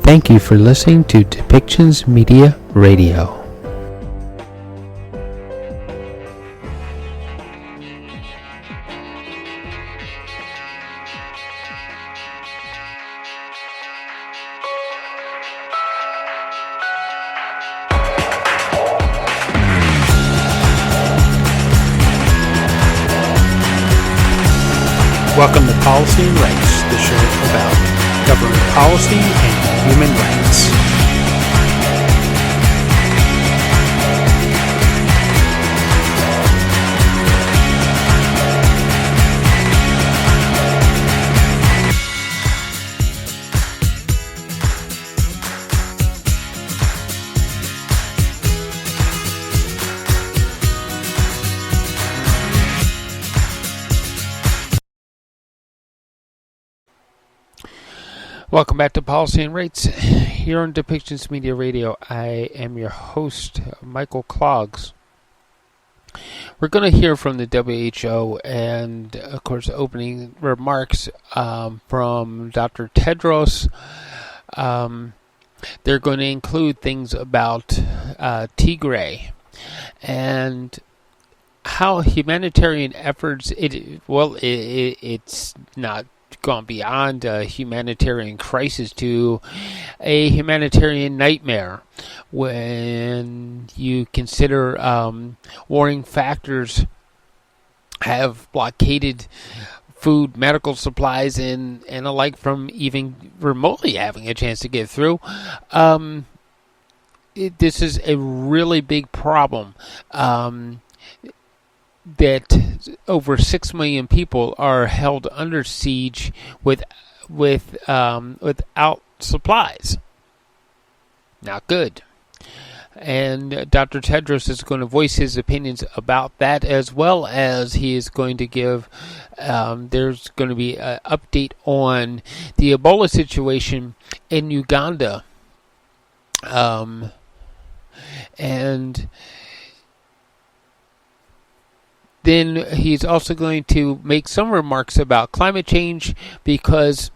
Thank you for listening to Depictions Media Radio. Welcome to Policy and Rights, the show about government policy and human rights. Welcome back to Policy and Rights here on Depictions Media Radio. I am your host, Michael Clogs. We're going to hear from the WHO and, of course, opening remarks from Dr. Tedros. They're going to include things about Tigray and how humanitarian efforts, it's not gone beyond a humanitarian crisis to a humanitarian nightmare when you consider warring factors have blockaded food, medical supplies, and alike from even remotely having a chance to get through. This is a really big problem. That over 6 million people are held under siege without supplies. Not good. And Dr. Tedros is going to voice his opinions about that, as well as he is going to give, there's going to be an update on the Ebola situation in Uganda. And then he's also going to make some remarks about climate change because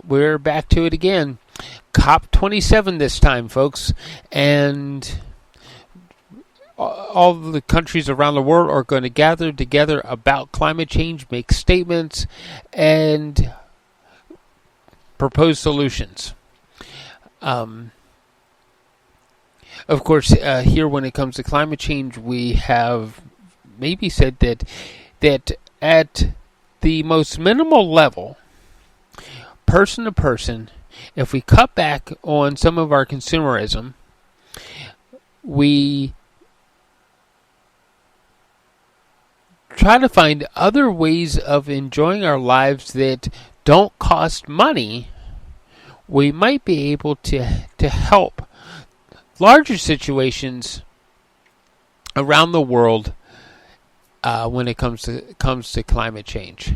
we're back to it again. COP27 this time, folks. And all the countries around the world are going to gather together about climate change, make statements, and propose solutions. Of course, here when it comes to climate change, we have maybe said that at the most minimal level, person to person, if we cut back on some of our consumerism, we try to find other ways of enjoying our lives that don't cost money, we might be able to help larger situations around the world when it comes to climate change.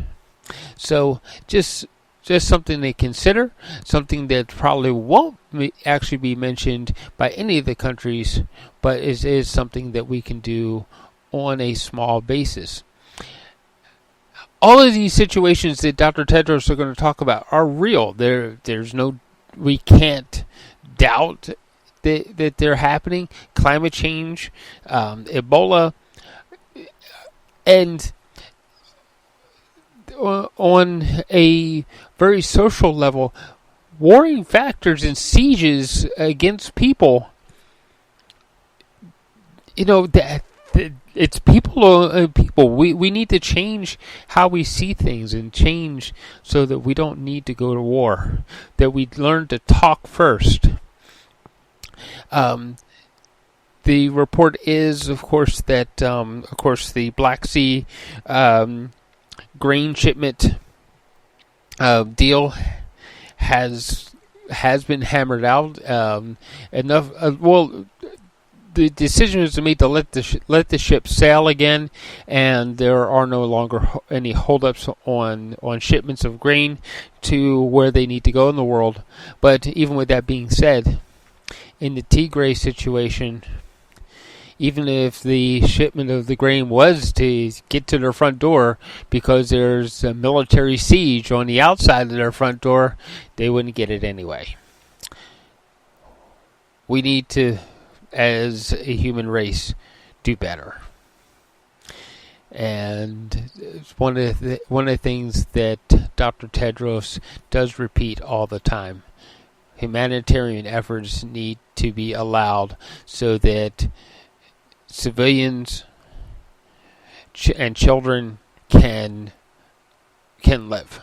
So just something to consider, something that probably won't actually be mentioned by any of the countries, but is something that we can do on a small basis. All of these situations that Dr. Tedros are going to talk about are real. We can't doubt that they're happening. Climate change, Ebola, and on a very social level, warring factors and sieges against people. It's people. We need to change how we see things and change so that we don't need to go to war. That we learn to talk first. The report is, of course, that the Black Sea grain shipment deal has been hammered out. The decision was made to let the ship sail again, and there are no longer any holdups on shipments of grain to where they need to go in the world. But even with that being said, in the Tigray situation, even if the shipment of the grain was to get to their front door because there's a military siege on the outside of their front door, they wouldn't get it anyway. we need to, as a human race, do better. And one of the things that Dr. Tedros does repeat all the time: humanitarian efforts need to be allowed so that civilians and children can live.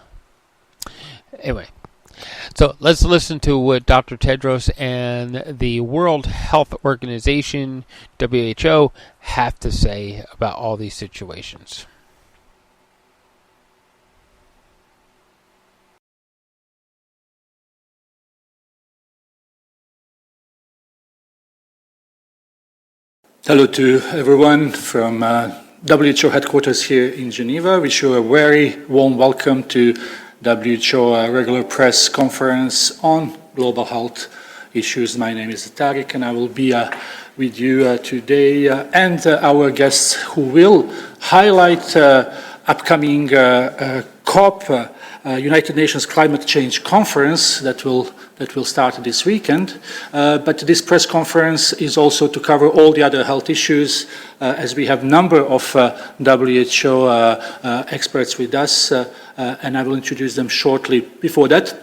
Anyway, so let's listen to what Dr. Tedros and the World Health Organization, WHO, have to say about all these situations. Hello to everyone from WHO headquarters here in Geneva. Wish you a very warm welcome to WHO regular press conference on global health issues. My name is Tariq, and I will be with you today and our guests who will highlight upcoming COP, United Nations Climate Change Conference that will start this weekend. But this press conference is also to cover all the other health issues, as we have a number of WHO experts with us, and I will introduce them shortly. Before that,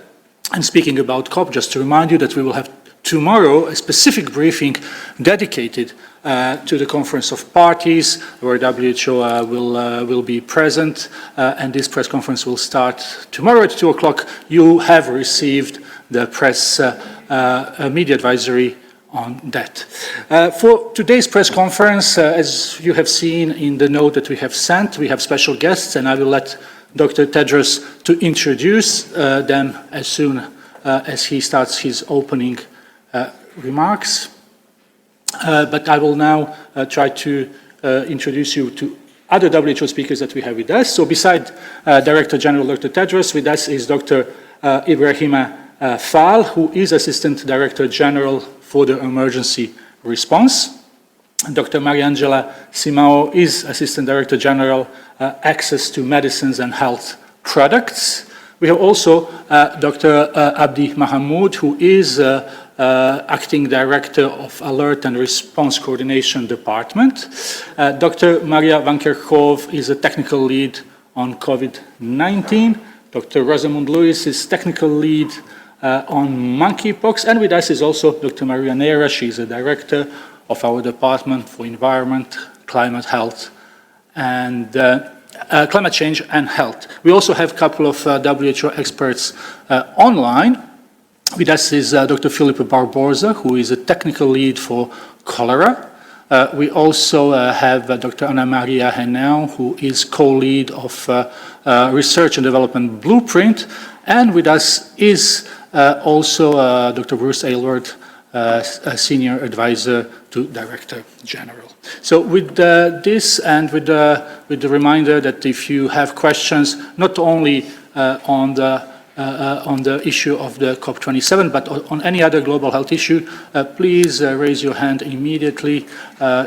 and speaking about COP, just to remind you that we will have tomorrow a specific briefing dedicated to the Conference of Parties, where WHO will be present, and this press conference will start tomorrow at 2 o'clock. You have received the press media advisory on that. For today's press conference, as you have seen in the note that we have sent, we have special guests, and I will let Dr. Tedros to introduce them as soon as he starts his opening remarks. But I will now try to introduce you to other WHO speakers that we have with us. So beside Director General Dr. Tedros, with us is Dr. Ibrahima Fall, who is Assistant Director General for the Emergency Response. Dr. Mariangela Simao is Assistant Director General, Access to Medicines and Health Products. We have also Dr. Abdi Mahamoud, who is Acting Director of Alert and Response Coordination Department. Dr. Maria Van Kerkhove is a Technical Lead on COVID-19. Dr. Rosamund Lewis is Technical Lead on monkeypox. And with us is also Dr. Maria Neira. She's a Director of our Department for Environment, Climate Health, and Climate Change and Health. We also have a couple of WHO experts online. With us is Dr. Filipe Barbosa, who is a technical lead for cholera. We also have Dr. Ana Maria Henao, who is co-lead of Research and Development Blueprint. And with us is also Dr. Bruce Aylward, a Senior Advisor to Director General. So with this and with the reminder that if you have questions, not only on the issue of the COP27, but on any other global health issue, please raise your hand immediately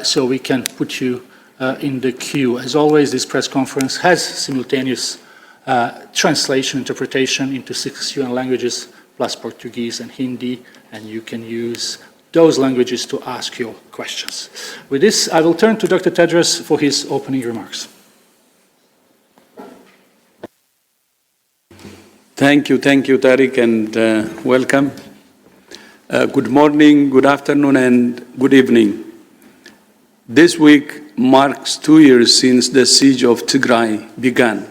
so we can put you in the queue. As always, this press conference has simultaneous translation, interpretation into 6 UN languages, plus Portuguese and Hindi, and you can use those languages to ask your questions. With this, I will turn to Dr. Tedros for his opening remarks. Thank you, Tariq, and welcome. Good morning, good afternoon, and good evening. This week marks 2 years since the siege of Tigray began.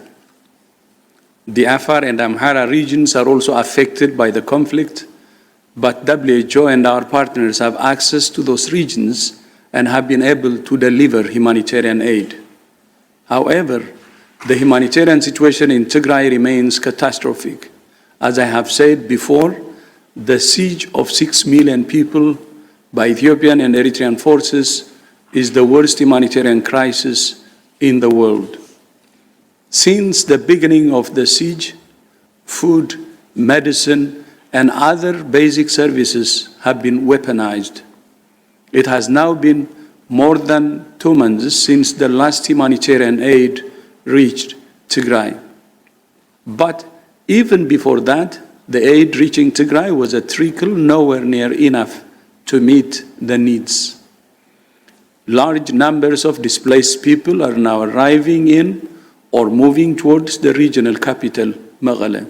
The Afar and Amhara regions are also affected by the conflict, but WHO and our partners have access to those regions and have been able to deliver humanitarian aid. However, the humanitarian situation in Tigray remains catastrophic. As I have said before, the siege of 6 million people by Ethiopian and Eritrean forces is the worst humanitarian crisis in the world. Since the beginning of the siege, food, medicine, and other basic services have been weaponized. It has now been more than 2 months since the last humanitarian aid reached Tigray. But even before that, the aid reaching Tigray was a trickle, nowhere near enough to meet the needs. Large numbers of displaced people are now arriving in or moving towards the regional capital, Mekelle.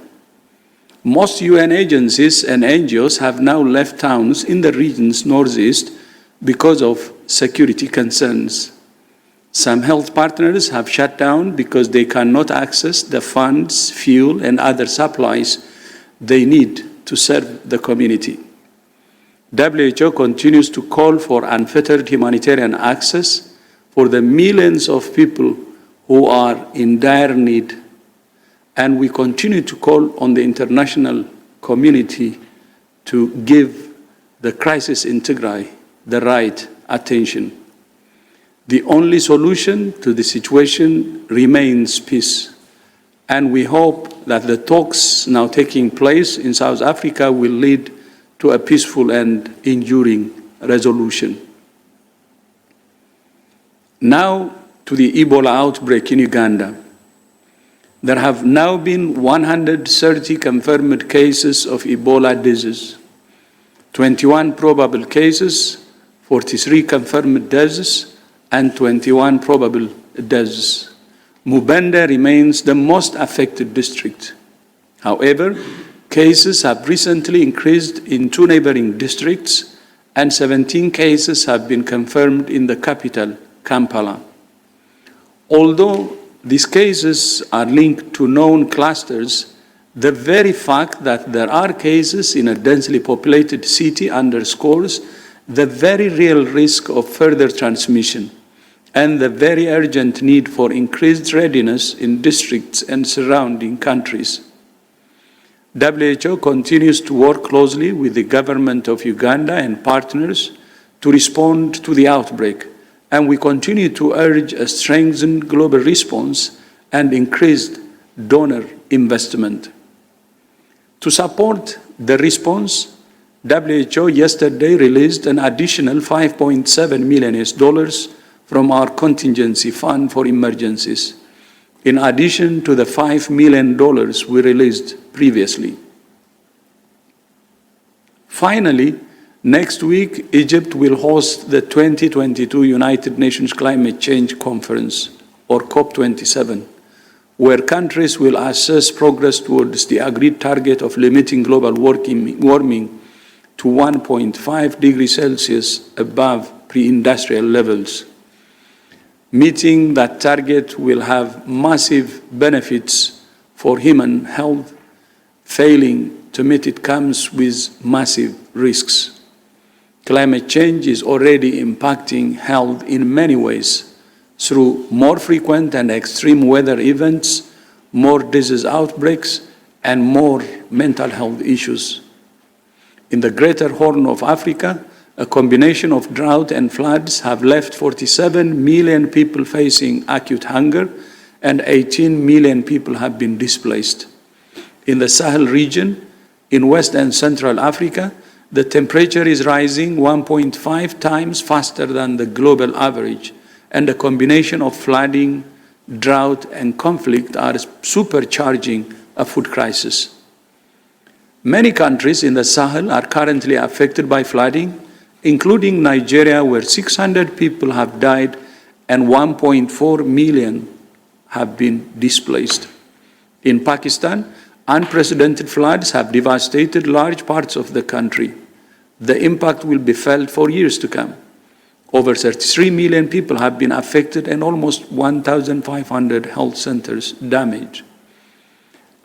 Most UN agencies and NGOs have now left towns in the region's northeast because of security concerns. Some health partners have shut down because they cannot access the funds, fuel, and other supplies they need to serve the community. WHO continues to call for unfettered humanitarian access for the millions of people who are in dire need, and we continue to call on the international community to give the crisis in Tigray the right attention. The only solution to the situation remains peace, and we hope that the talks now taking place in South Africa will lead to a peaceful and enduring resolution. Now to the Ebola outbreak in Uganda. There have now been 130 confirmed cases of Ebola disease, 21 probable cases, 43 confirmed deaths, and 21 probable deaths. Mubende remains the most affected district. However, cases have recently increased in 2 neighboring districts, and 17 cases have been confirmed in the capital, Kampala. Although these cases are linked to known clusters, the very fact that there are cases in a densely populated city underscores the very real risk of further transmission and the very urgent need for increased readiness in districts and surrounding countries. WHO continues to work closely with the government of Uganda and partners to respond to the outbreak, and we continue to urge a strengthened global response and increased donor investment. To support the response, WHO yesterday released an additional $5.7 million from our contingency fund for emergencies, in addition to the $5 million we released previously. Finally, next week, Egypt will host the 2022 United Nations Climate Change Conference, or COP27, where countries will assess progress towards the agreed target of limiting global warming to 1.5 degrees Celsius above pre-industrial levels. Meeting that target will have massive benefits for human health. Failing to meet it comes with massive risks. Climate change is already impacting health in many ways through more frequent and extreme weather events, more disease outbreaks, and more mental health issues. In the Greater Horn of Africa, a combination of drought and floods have left 47 million people facing acute hunger, and 18 million people have been displaced. In the Sahel region, in West and Central Africa, the temperature is rising 1.5 times faster than the global average, and a combination of flooding, drought, and conflict are supercharging a food crisis. Many countries in the Sahel are currently affected by flooding, including Nigeria, where 600 people have died and 1.4 million have been displaced. In Pakistan, unprecedented floods have devastated large parts of the country. The impact will be felt for years to come. Over 33 million people have been affected and almost 1,500 health centers damaged.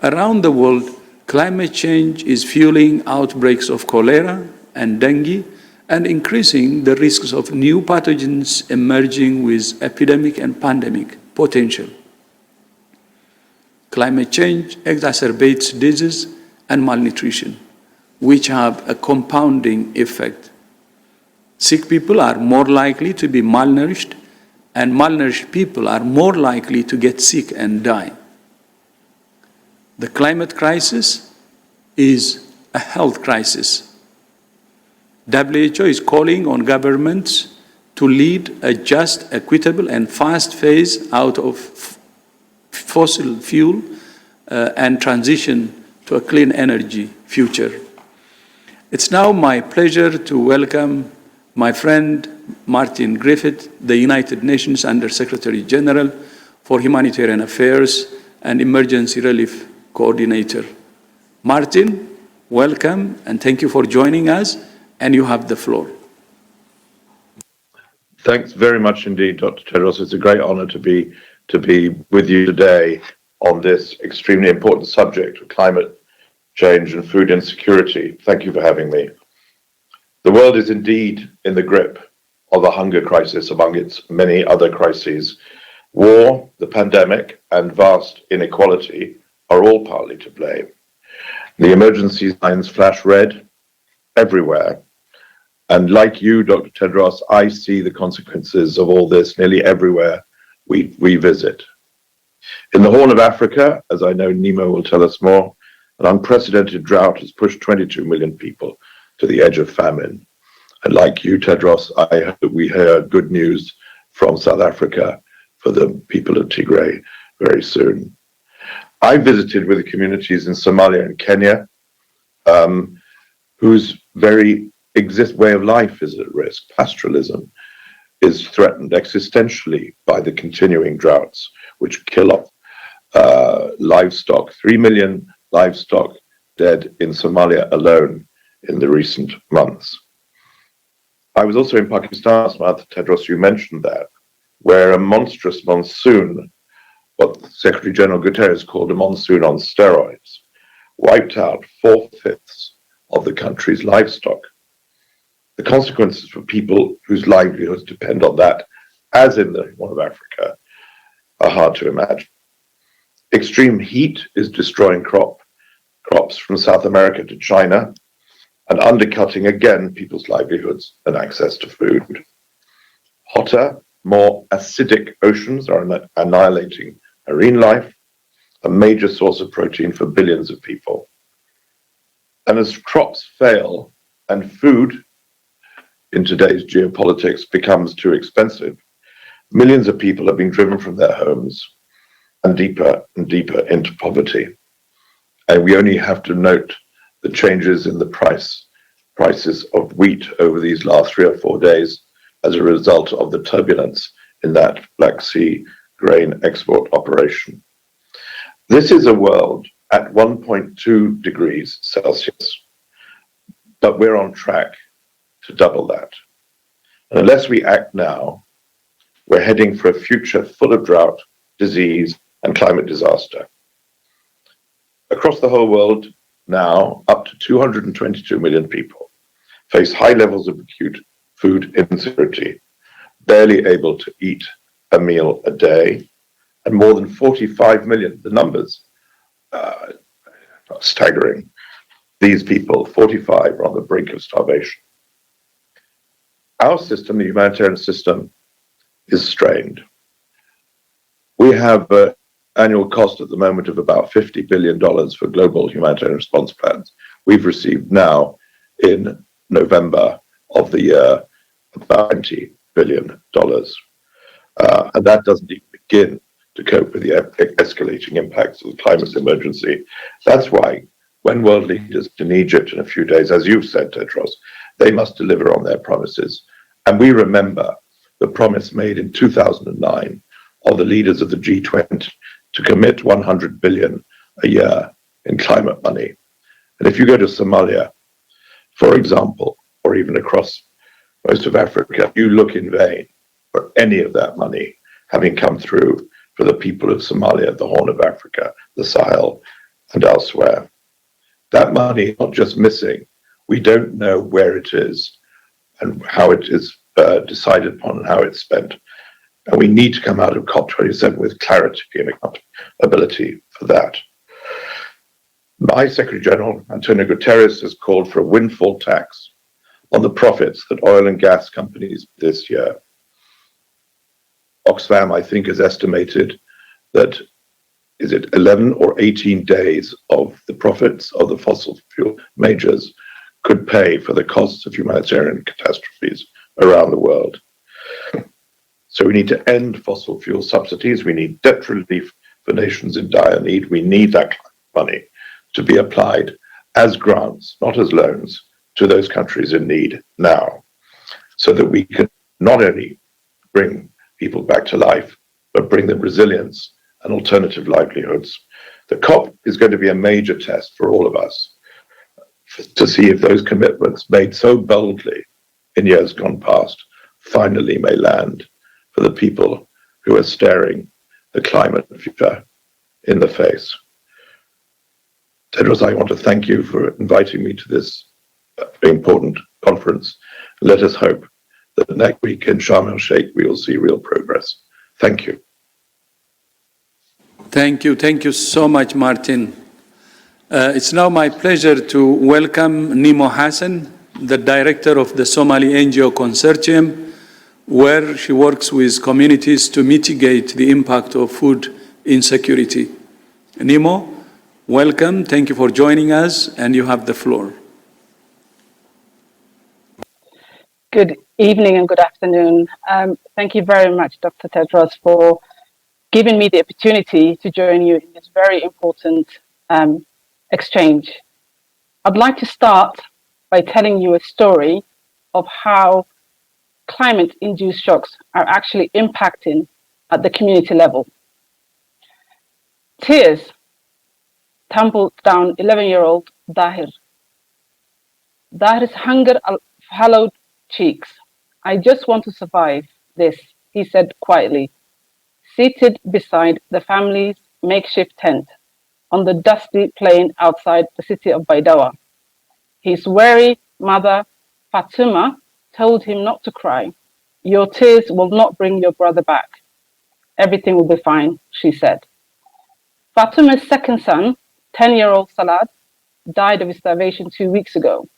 Around the world, climate change is fueling outbreaks of cholera and dengue and increasing the risks of new pathogens emerging with epidemic and pandemic potential. Climate change exacerbates disease and malnutrition, which have a compounding effect. Sick people are more likely to be malnourished, and malnourished people are more likely to get sick and die. The climate crisis is a health crisis. WHO is calling on governments to lead a just, equitable, and fast phase out of fossil fuel and transition to a clean energy future. It's now my pleasure to welcome my friend Martin Griffith, the United Nations Under-Secretary General for Humanitarian Affairs and Emergency Relief Coordinator. Martin, welcome, and thank you for joining us, and you have the floor. Thanks very much indeed, Dr. Tedros. It's a great honor to be with you today on this extremely important subject of climate change and food insecurity. Thank you for having me. The world is indeed in the grip of a hunger crisis among its many other crises. War, the pandemic, and vast inequality are all partly to blame. The emergency signs flash red everywhere. And like you, Dr. Tedros, I see the consequences of all this nearly everywhere we visit. In the Horn of Africa, as I know Nemo will tell us more, an unprecedented drought has pushed 22 million people to the edge of famine. And like you, Tedros, I hope we hear good news from South Africa for the people of Tigray very soon. I visited with the communities in Somalia and Kenya, whose very way of life is at risk. Pastoralism is threatened existentially by the continuing droughts, which kill off livestock. 3 million livestock dead in Somalia alone in the recent months. I was also in Pakistan last month, Tedros, you mentioned that, where a monstrous monsoon, what Secretary General Guterres called a monsoon on steroids, wiped out 4/5 of the country's livestock. The consequences for people whose livelihoods depend on that, as in the Horn of Africa, are hard to imagine. Extreme heat is destroying crops from South America to China and undercutting again people's livelihoods and access to food. Hotter, more acidic oceans are annihilating marine life, a major source of protein for billions of people. And as crops fail and food in today's geopolitics becomes too expensive, millions of people are being driven from their homes and deeper into poverty. And we only have to note the changes in the prices of wheat over these last 3 or 4 days as a result of the turbulence in that Black Sea grain export operation. This is a world at 1.2 degrees Celsius, but we're on track to double that. And unless we act now, we're heading for a future full of drought, disease, and climate disaster. Across the whole world now, up to 222 million people face high levels of acute food insecurity, barely able to eat a meal a day, and more than 45 million, the numbers are staggering. These people, 45, are on the brink of starvation. Our system, the humanitarian system, is strained. We have an annual cost at the moment of about $50 billion for global humanitarian response plans. We've received now, in November of the year, about $20 billion. And that doesn't even begin to cope with the escalating impacts of the climate emergency. That's why when world leaders in Egypt in a few days, as you've said, Tedros, they must deliver on their promises. And we remember the promise made in 2009 of the leaders of the G20 to commit 100 billion a year in climate money. And if you go to Somalia, for example, or even across most of Africa, you look in vain for any of that money having come through for the people of Somalia, the Horn of Africa, the Sahel, and elsewhere. That money is not just missing. We don't know where it is and how it is decided upon and how it's spent. And we need to come out of COP27 with clarity and accountability for that. My Secretary General, Antonio Guterres, has called for a windfall tax on the profits that oil and gas companies this year. Oxfam, I think, has estimated that, is it 11 or 18 days of the profits of the fossil fuel majors could pay for the costs of humanitarian catastrophes around the world. So we need to end fossil fuel subsidies. We need debt relief for nations in dire need. We need that money to be applied as grants, not as loans, to those countries in need now, so that we can not only bring people back to life, but bring them resilience and alternative livelihoods. The COP is going to be a major test for all of us to see if those commitments made so boldly in years gone past finally may land for the people who are staring the climate future in the face. Tedros, I want to thank you for inviting me to this important conference. Let us hope that next week in Sharm el-Sheikh we will see real progress. Thank you. Thank you. Thank you so much, Martin. It's now my pleasure to welcome Nemo Hassan, the director of the Somali NGO Consortium, where she works with communities to mitigate the impact of food insecurity. Nemo, welcome. Thank you for joining us, and you have the floor. Good evening and good afternoon. Thank you very much, Dr. Tedros, for giving me the opportunity to join you in this very important exchange. I'd like to start by telling you a story of how climate-induced shocks are actually impacting at the community level. Tears tumbled down 11-year-old Dahir. Dahir's hunger-hallowed cheeks. I just want to survive this, he said quietly, seated beside the family's makeshift tent on the dusty plain outside the city of Baidawa. His wary mother, Fatuma, told him not to cry. Your tears will not bring your brother back. Everything will be fine, she said. Fatuma's second son, 10-year-old Salad, died of starvation 2 weeks ago,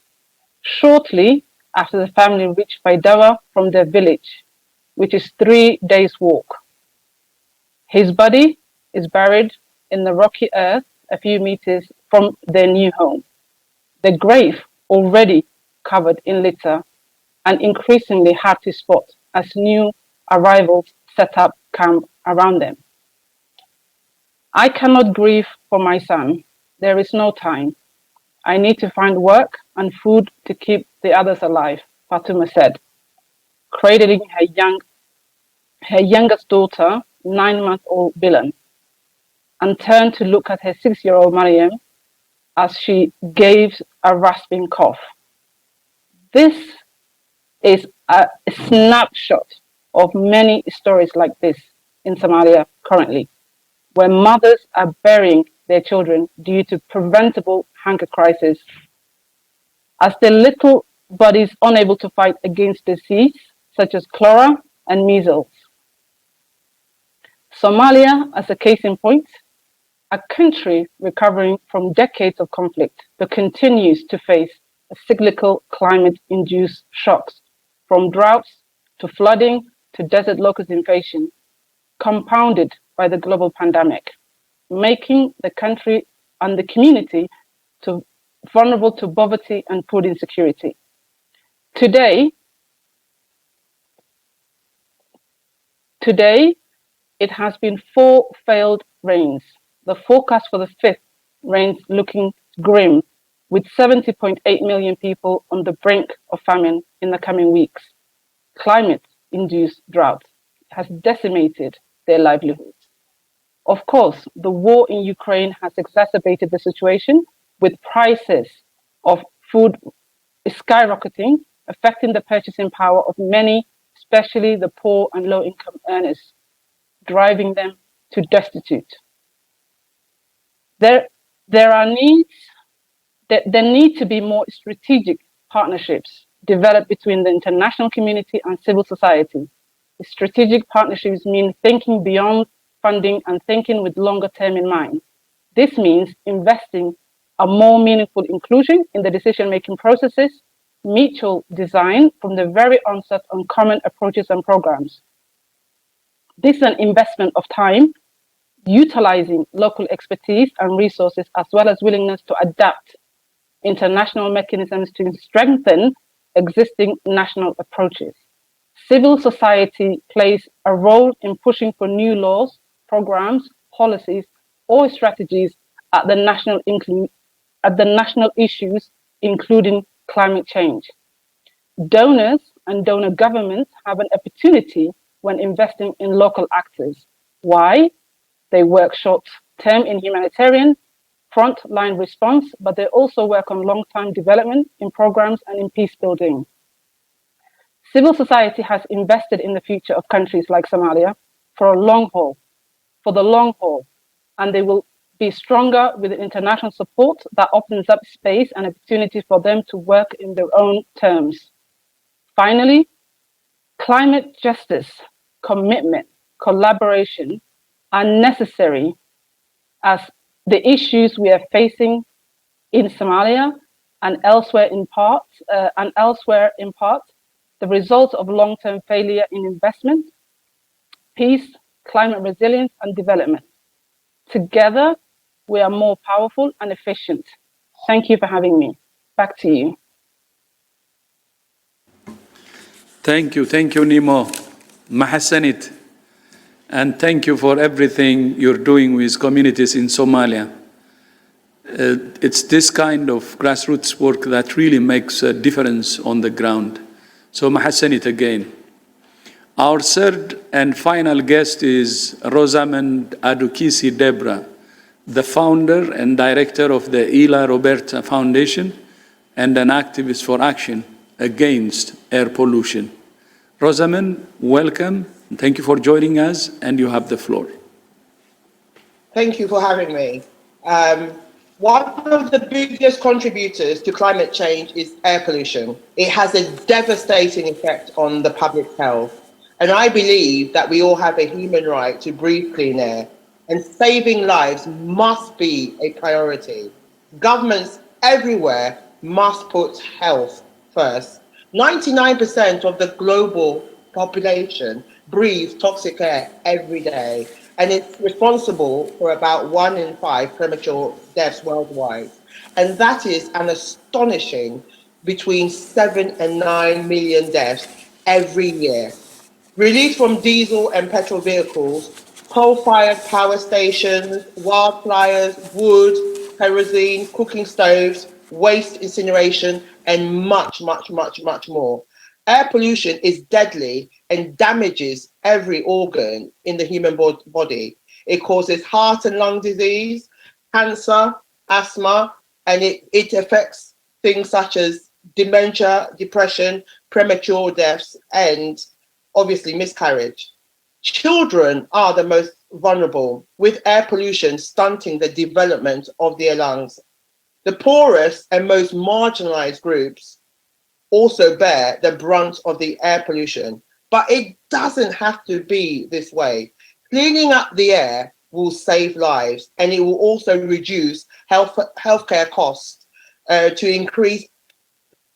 shortly after the family reached Baidawa from their village, which is 3 days' walk. His body is buried in the rocky earth a few meters from their new home. The grave already covered in litter and increasingly hard to spot as new arrivals set up camp around them. I cannot grieve for my son. There is no time. I need to find work and food to keep the others alive, Fatuma said, cradling her youngest daughter, 9-month-old Bilan, and turned to look at her 6-year-old Mariam as she gave a rasping cough. This is a snapshot of many stories like this in Somalia currently, where mothers are burying their children due to preventable hunger crisis, as their little bodies unable to fight against disease such as cholera and measles. Somalia, as a case in point, a country recovering from decades of conflict, but continues to face a cyclical climate-induced shocks, from droughts to flooding to desert locust invasion, compounded by the global pandemic, making the country and the community vulnerable to poverty and food insecurity. Today, it has been 4 failed rains. The forecast for the 5th rains looking grim, with 70.8 million people on the brink of famine in the coming weeks. Climate-induced drought has decimated their livelihoods. Of course, the war in Ukraine has exacerbated the situation, with prices of food skyrocketing, affecting the purchasing power of many, especially the poor and low-income earners, driving them to destitute. There need to be more strategic partnerships developed between the international community and civil society. Strategic partnerships mean thinking beyond funding and thinking with longer term in mind. This means investing a more meaningful inclusion in the decision-making processes, mutual design from the very onset on common approaches and programs. This is an investment of time, utilizing local expertise and resources, as well as willingness to adapt international mechanisms to strengthen existing national approaches. Civil society plays a role in pushing for new laws, programs, policies, or strategies at the national issues, including climate change. Donors and donor governments have an opportunity when investing in local actors. Why? They work short-term in humanitarian, front-line response, but they also work on long-term development in programs and in peace building. Civil society has invested in the future of countries like Somalia for the long haul, and they will be stronger with international support that opens up space and opportunity for them to work in their own terms. Finally, climate justice, commitment, collaboration are necessary as the issues we are facing in Somalia and elsewhere in part, the result of long-term failure in investment, peace, climate resilience, and development. Together, we are more powerful and efficient. Thank you for having me. Back to you. Thank you, Nemo. Mahassanit. And thank you for everything you're doing with communities in Somalia. It's this kind of grassroots work that really makes a difference on the ground. So Mahassanit again. Our third and final guest is Rosamond Adukisi Debra, the founder and director of the Ila Roberta Foundation and an activist for action against air pollution. Rosamond, welcome. Thank you for joining us, and you have the floor. Thank you for having me. One of the biggest contributors to climate change is air pollution. It has a devastating effect on the public health. And I believe that we all have a human right to breathe clean air, and saving lives must be a priority. Governments everywhere must put health first. 99% of the global population breathes toxic air every day, and it's responsible for about 1 in 5 premature deaths worldwide. And that is an astonishing between 7 and 9 million deaths every year. Released from diesel and petrol vehicles, coal-fired power stations, wildfires, wood, kerosene, cooking stoves, waste incineration, and much, much, much, much more. Air pollution is deadly and damages every organ in the human body. It causes heart and lung disease, cancer, asthma, and it affects things such as dementia, depression, premature deaths, and obviously miscarriage. Children are the most vulnerable, with air pollution stunting the development of their lungs. The poorest and most marginalized groups also bear the brunt of the air pollution, but it doesn't have to be this way. Cleaning up the air will save lives, and it will also reduce healthcare costs to increase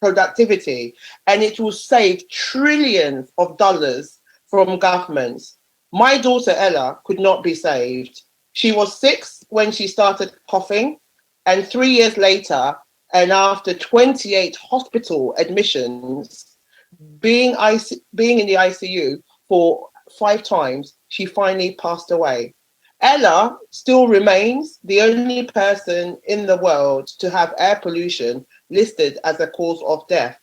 productivity, and it will save trillions of dollars from governments. My daughter Ella could not be saved. She was 6 when she started coughing, and 3 years later, and after 28 hospital admissions, being in the ICU for 5 times, she finally passed away. Ella still remains the only person in the world to have air pollution listed as a cause of death.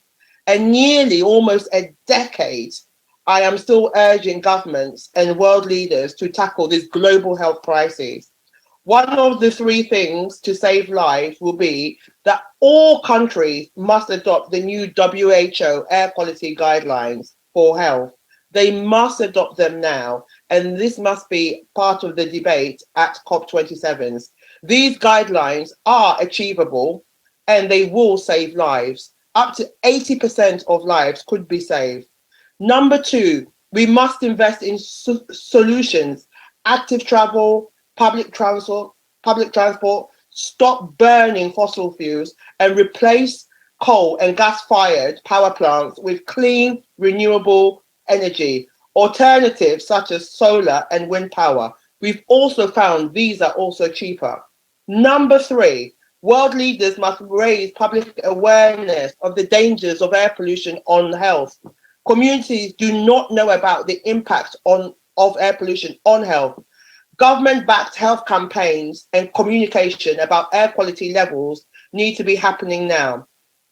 And nearly almost a decade, I am still urging governments and world leaders to tackle this global health crisis. One of the 3 things to save lives will be that all countries must adopt the new WHO air quality guidelines for health. They must adopt them now, and this must be part of the debate at COP27. These guidelines are achievable, and they will save lives. Up to 80% of lives could be saved. Number 2, we must invest in solutions, active travel, public transport, stop burning fossil fuels, and replace coal and gas-fired power plants with clean, renewable energy, alternatives such as solar and wind power. We've also found these are also cheaper. Number 3, world leaders must raise public awareness of the dangers of air pollution on health. Communities do not know about the impact of air pollution on health. Government-backed health campaigns and communication about air quality levels need to be happening now.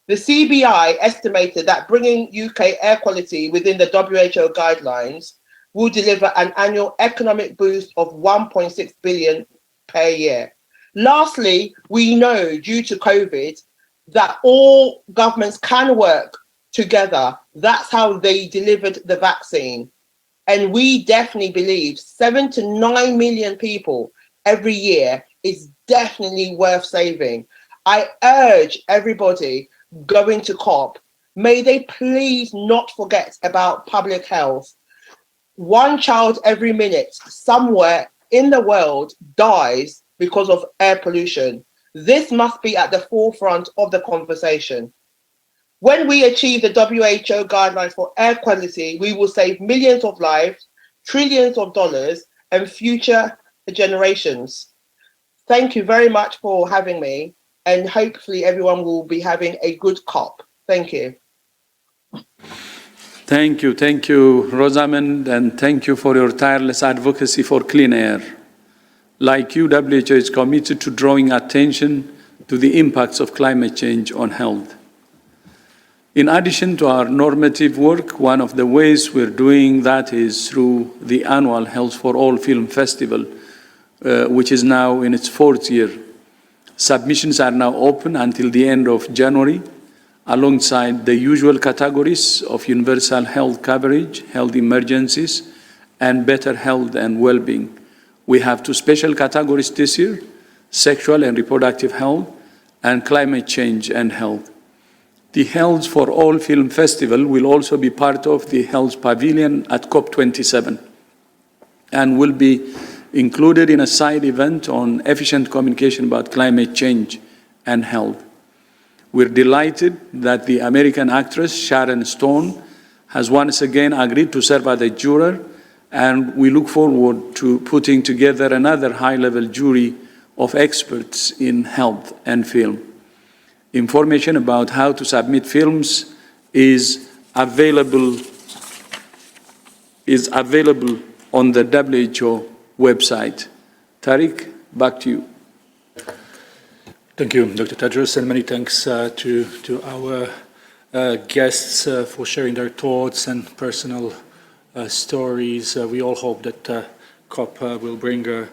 The CBI estimated that bringing UK air quality within the WHO guidelines will deliver an annual economic boost of 1.6 billion per year. Lastly, we know due to COVID that all governments can work together. That's how they delivered the vaccine. And we definitely believe 7 to 9 million people every year is definitely worth saving. I urge everybody going to COP, may they please not forget about public health. One child every minute somewhere in the world dies because of air pollution. This must be at the forefront of the conversation. When we achieve the WHO guidelines for air quality, we will save millions of lives, trillions of dollars, and future generations. Thank you very much for having me, and hopefully everyone will be having a good COP. Thank you. Thank you, Rosamond, and thank you for your tireless advocacy for clean air. Like you, WHO is committed to drawing attention to the impacts of climate change on health. In addition to our normative work, one of the ways we're doing that is through the annual Health for All Film Festival, which is now in its 4th year. Submissions are now open until the end of January, alongside the usual categories of universal health coverage, health emergencies, and better health and well-being. We have 2 special categories this year: sexual and reproductive health, and climate change and health. The Health for All Film Festival will also be part of the Health Pavilion at COP27 and will be included in a side event on efficient communication about climate change and health. We're delighted that the American actress Sharon Stone has once again agreed to serve as a juror, and we look forward to putting together another high-level jury of experts in health and film. Information about how to submit films is available on the WHO website. Tariq, back to you. Thank you, Dr. Tedros, and many thanks to our guests for sharing their thoughts and personal stories. We all hope that COP will bring a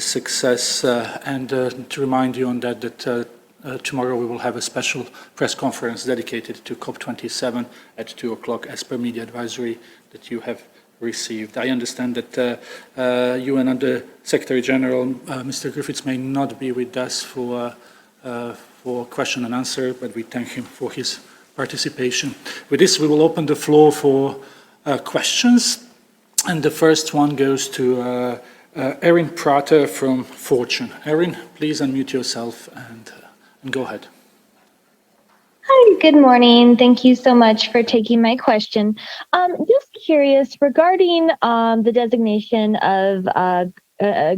success. And to remind you on that tomorrow we will have a special press conference dedicated to COP27 at 2 o'clock as per media advisory that you have received. I understand that you and the Secretary General, Mr. Griffiths, may not be with us for question and answer, but we thank him for his participation. With this, we will open the floor for questions, and the first one goes to Erin Prater from Fortune. Erin, please unmute yourself and go ahead. Hi, good morning. Thank you so much for taking my question. Just curious regarding the designation of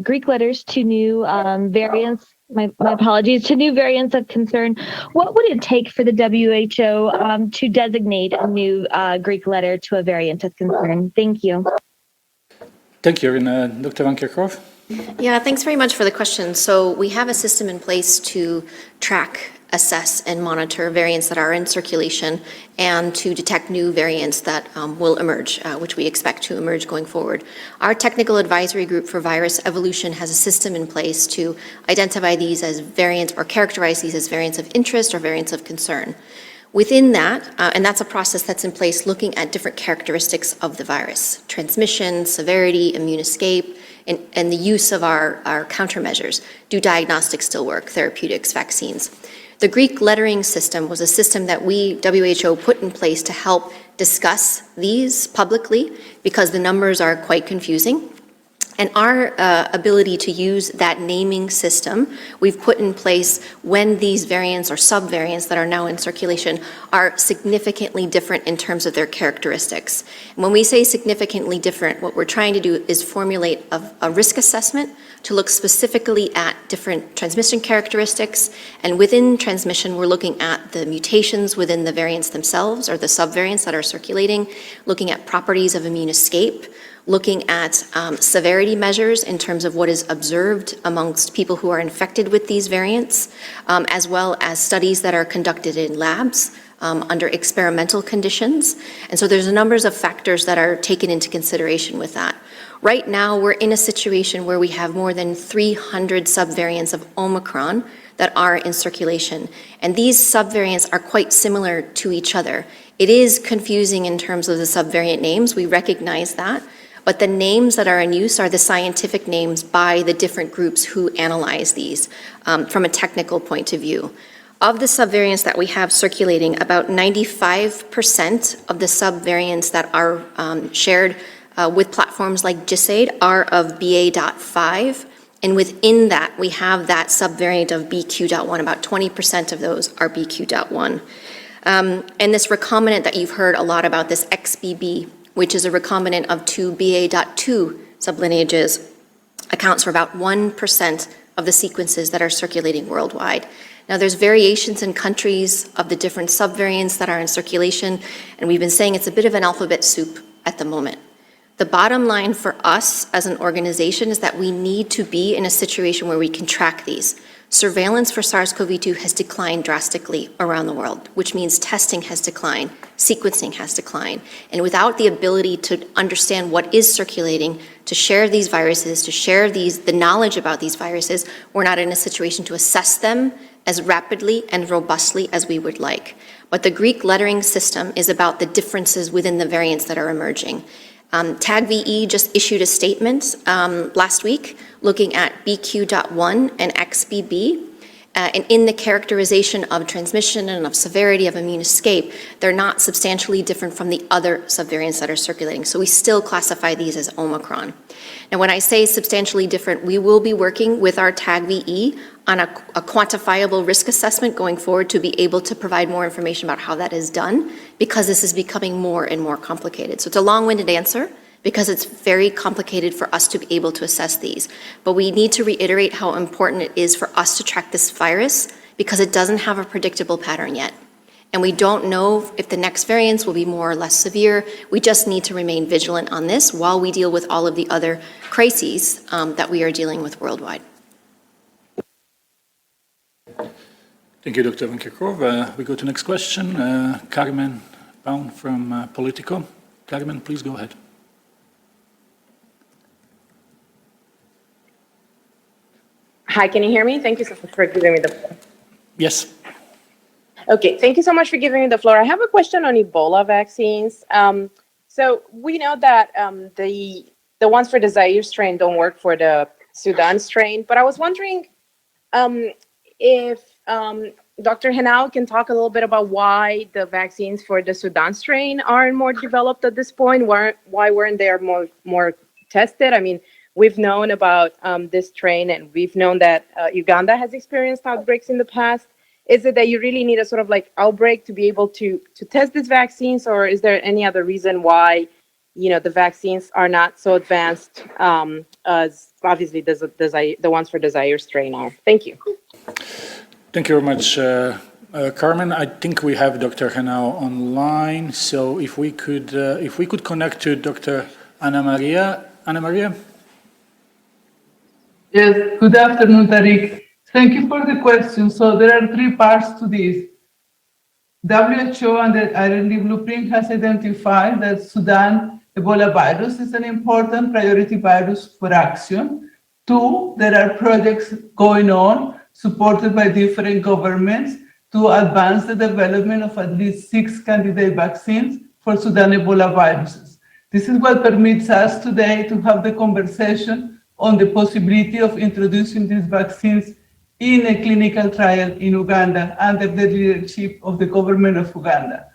Greek letters to new variants. My apologies, to new variants of concern. What would it take for the WHO to designate a new Greek letter to a variant of concern? Thank you. Thank you, Erin. Dr. Van Kerkhove? Yeah, thanks very much for the question. So we have a system in place to track, assess, and monitor variants that are in circulation and to detect new variants that will emerge, which we expect to emerge going forward. Our technical advisory group for virus evolution has a system in place to identify these as variants or characterize these as variants of interest or variants of concern. Within that, and that's a process that's in place looking at different characteristics of the virus: transmission, severity, immune escape, and the use of our countermeasures. Do diagnostics still work? Therapeutics, vaccines. The Greek lettering system was a system that we, WHO, put in place to help discuss these publicly because the numbers are quite confusing. And our ability to use that naming system, we've put in place when these variants or subvariants that are now in circulation are significantly different in terms of their characteristics. And when we say significantly different, what we're trying to do is formulate a risk assessment to look specifically at different transmission characteristics. And within transmission, we're looking at the mutations within the variants themselves or the subvariants that are circulating, looking at properties of immune escape, looking at severity measures in terms of what is observed amongst people who are infected with these variants, as well as studies that are conducted in labs under experimental conditions. And so there's a number of factors that are taken into consideration with that. Right now, we're in a situation where we have more than 300 subvariants of Omicron that are in circulation. And these subvariants are quite similar to each other. It is confusing in terms of the subvariant names, we recognize that, but the names that are in use are the scientific names by the different groups who analyze these from a technical point of view. Of the subvariants that we have circulating, about 95% of the subvariants that are shared with platforms like GISAID are of BA.5, and within that, we have that subvariant of BQ.1. About 20% of those are BQ.1. And this recombinant that you've heard a lot about, this XBB, which is a recombinant of two BA.2 sublineages, accounts for about 1% of the sequences that are circulating worldwide. Now, there's variations in countries of the different subvariants that are in circulation, and we've been saying it's a bit of an alphabet soup at the moment. The bottom line for us as an organization is that we need to be in a situation where we can track these. Surveillance for SARS-CoV-2 has declined drastically around the world, which means testing has declined, sequencing has declined. And without the ability to understand what is circulating, to share these viruses, to share the knowledge about these viruses, we're not in a situation to assess them as rapidly and robustly as we would like. But the Greek lettering system is about the differences within the variants that are emerging. TAG-VE just issued a statement last week looking at BQ.1 and XBB, and in the characterization of transmission and of severity of immune escape, they're not substantially different from the other subvariants that are circulating. So we still classify these as Omicron. Now, when I say substantially different, we will be working with our TAG-VE on a quantifiable risk assessment going forward to be able to provide more information about how that is done, because this is becoming more and more complicated. So it's a long-winded answer, because it's very complicated for us to be able to assess these. But we need to reiterate how important it is for us to track this virus, because it doesn't have a predictable pattern yet. And we don't know if the next variants will be more or less severe. We just need to remain vigilant on this while we deal with all of the other crises that we are dealing with worldwide. Thank you, Dr. Van Kerkhove. We go to the next question. Carmen Baum from Politico. Carmen, please go ahead. Hi, can you hear me? Thank you so much for giving me the floor. Yes. Okay, thank you so much for giving me the floor. I have a question on Ebola vaccines. So we know that the ones for the Zaire strain don't work for the Sudan strain, but I was wondering if Dr. Henao can talk a little bit about why the vaccines for the Sudan strain aren't more developed at this point. Why weren't they more tested? I mean, we've known about this strain, and we've known that Uganda has experienced outbreaks in the past. Is it that you really need a sort of like outbreak to be able to test these vaccines, or is there any other reason why, you know, the vaccines are not so advanced as obviously the ones for the Zaire strain are? Thank you. Thank you very much, Carmen. I think we have Dr. Henao online, so if we could connect to Dr. Ana Maria. Ana Maria? Yes, good afternoon, Tariq. Thank you for the question. So there are three parts to this. WHO and the R&D blueprint has identified that Sudan Ebola virus is an important priority virus for action. Two, there are projects going on supported by different governments to advance the development of at least 6 candidate vaccines for Sudan Ebola viruses. This is what permits us today to have the conversation on the possibility of introducing these vaccines in a clinical trial in Uganda under the leadership of the government of Uganda.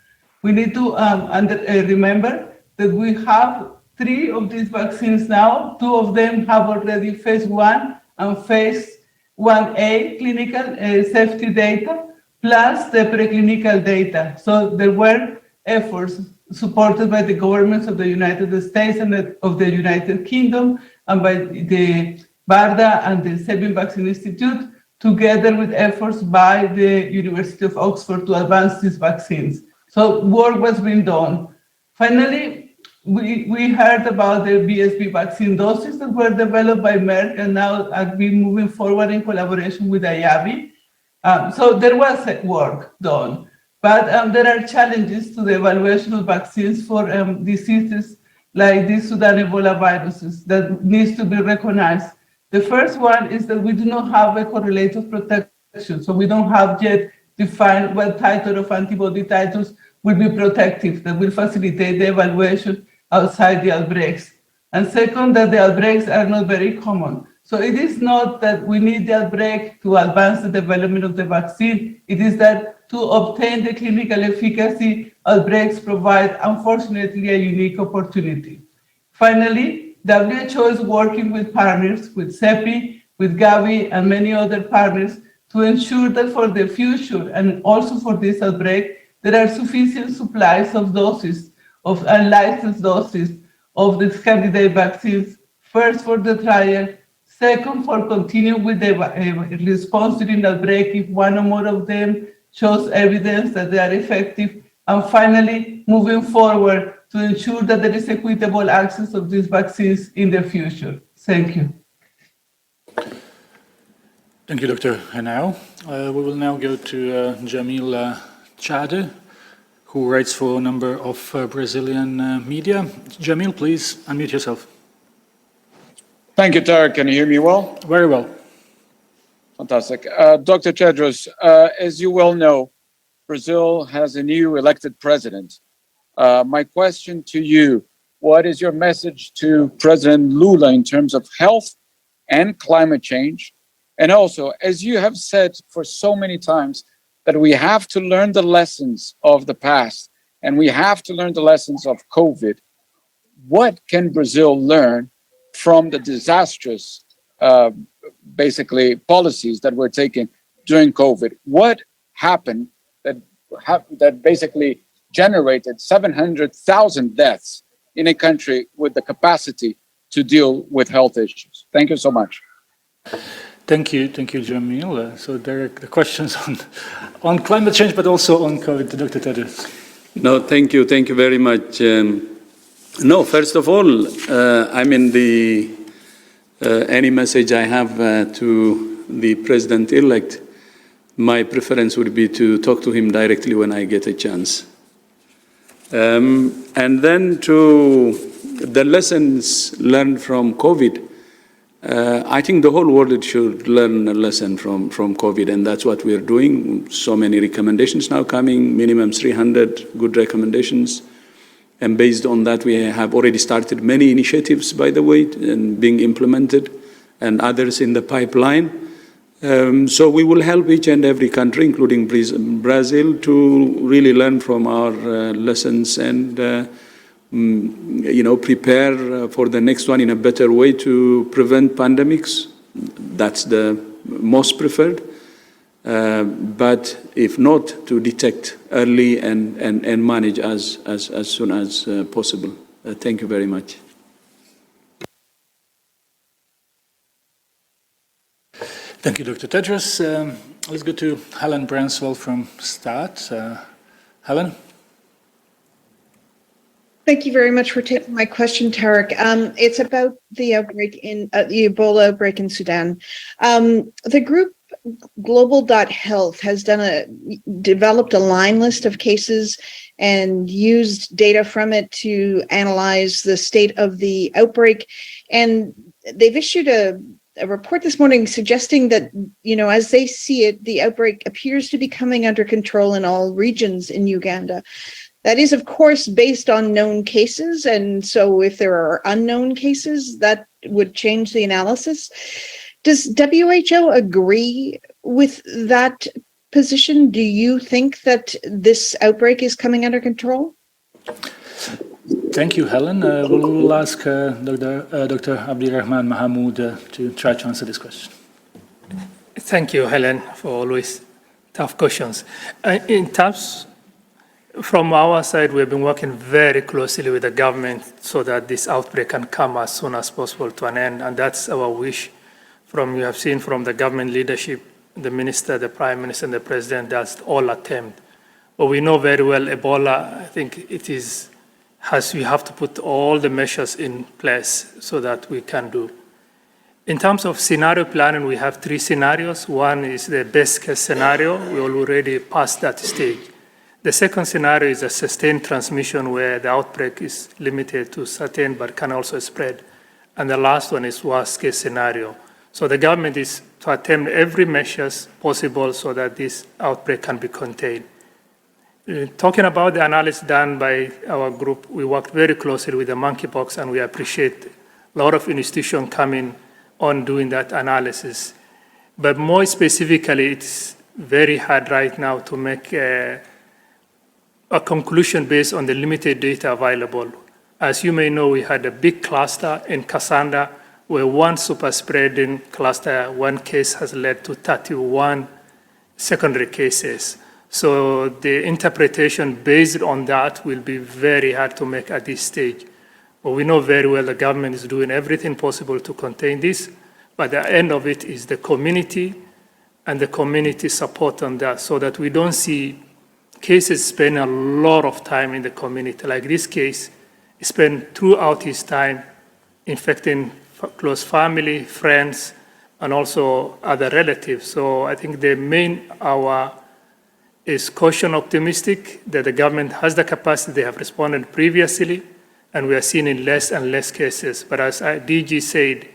We need to remember that we have 3 of these vaccines now. 2 of them have already phase 1 and phase 1A clinical safety data, plus the preclinical data. So there were efforts supported by the governments of the United States and of the United Kingdom, and by the BARDA and the Sabin Vaccine Institute, together with efforts by the University of Oxford to advance these vaccines. So work was being done. Finally, we heard about the BSV vaccine doses that were developed by Merck and now are being moving forward in collaboration with IAVI. So there was work done, but there are challenges to the evaluation of vaccines for diseases like these Sudan Ebola viruses that needs to be recognized. The first one is that we do not have a correlative protection, so we don't have yet defined what titer of antibody titers will be protective, that will facilitate the evaluation outside the outbreaks. And second, that the outbreaks are not very common. So it is not that we need the outbreak to advance the development of the vaccine. It is that to obtain the clinical efficacy, outbreaks provide, unfortunately, a unique opportunity. Finally, WHO is working with partners, with CEPI, with Gavi, and many other partners to ensure that for the future and also for this outbreak, there are sufficient supplies of doses, of unlicensed doses of these candidate vaccines, first for the trial, second for continuing with the response during the outbreak if one or more of them shows evidence that they are effective, and finally moving forward to ensure that there is equitable access of these vaccines in the future. Thank you. Thank you, Dr. Henao. We will now go to Jamil Chade, who writes for a number of Brazilian media. Jamil, please unmute yourself. Thank you, Tarek. Can you hear me well? Very well. Fantastic. Dr. Tedros, as you well know, Brazil has a new elected president. My question to you, what is your message to President Lula in terms of health and climate change? And also, as you have said for so many times, that we have to learn the lessons of the past and we have to learn the lessons of COVID. What can Brazil learn from the disastrous, basically, policies that were taken during COVID? What happened that basically generated 700,000 deaths in a country with the capacity to deal with health issues? Thank you so much. Thank you, Jamil. So there are the questions on climate change, but also on COVID to Dr. Tedros. No, thank you very much. No, first of all, I mean, any message I have to the president-elect, my preference would be to talk to him directly when I get a chance. And then to the lessons learned from COVID, I think the whole world should learn a lesson from COVID, and that's what we're doing. So many recommendations now coming, minimum 300 good recommendations. And based on that, we have already started many initiatives, by the way, and being implemented, and others in the pipeline. So we will help each and every country, including Brazil, to really learn from our lessons and prepare for the next one in a better way to prevent pandemics. That's the most preferred. But if not, to detect early and manage as soon as possible. Thank you very much. Thank you, Dr. Tedros. Let's go to Helen Branswell from STAT. Helen? Thank you very much for taking my question, Tarek. It's about the outbreak in the Ebola outbreak in Sudan. The group Global.Health has developed a line list of cases and used data from it to analyze the state of the outbreak. And they've issued a report this morning suggesting that, as they see it, the outbreak appears to be coming under control in all regions in Uganda. That is, of course, based on known cases. And so if there are unknown cases, that would change the analysis. Does WHO agree with that position? Do you think that this outbreak is coming under control? Thank you, Helen. We'll ask Dr. Abdirahman Mahamoud to try to answer this question. Thank you, Helen, for always tough questions. In terms, from our side, we've been working very closely with the government so that this outbreak can come as soon as possible to an end, and that's our wish. You have seen from the government leadership, the minister, the prime minister, and the president, that's all attempt. But we know very well Ebola, I think it we have to put all the measures in place so that we can do. In terms of scenario planning, we have 3 scenarios. One is the best case scenario. We already passed that stage. The second scenario is a sustained transmission where the outbreak is limited to certain but can also spread. And the last one is worst case scenario. So the government is to attempt every measure possible so that this outbreak can be contained. Talking about the analysis done by our group, we worked very closely with the monkeypox, and we appreciate a lot of institutions coming on doing that analysis. But more specifically, it's very hard right now to make a conclusion based on the limited data available. As you may know, we had a big cluster in Kasanda where one super spreading cluster, one case has led to 31 secondary cases. So the interpretation based on that will be very hard to make at this stage. But we know very well the government is doing everything possible to contain this, but the end of it is the community and the community support on that so that we don't see cases spend a lot of time in the community. Like this case, he spent throughout his time infecting close family, friends, and also other relatives. So I think the main hour is caution optimistic that the government has the capacity. They have responded previously, and we are seeing in less and less cases. But as DG said,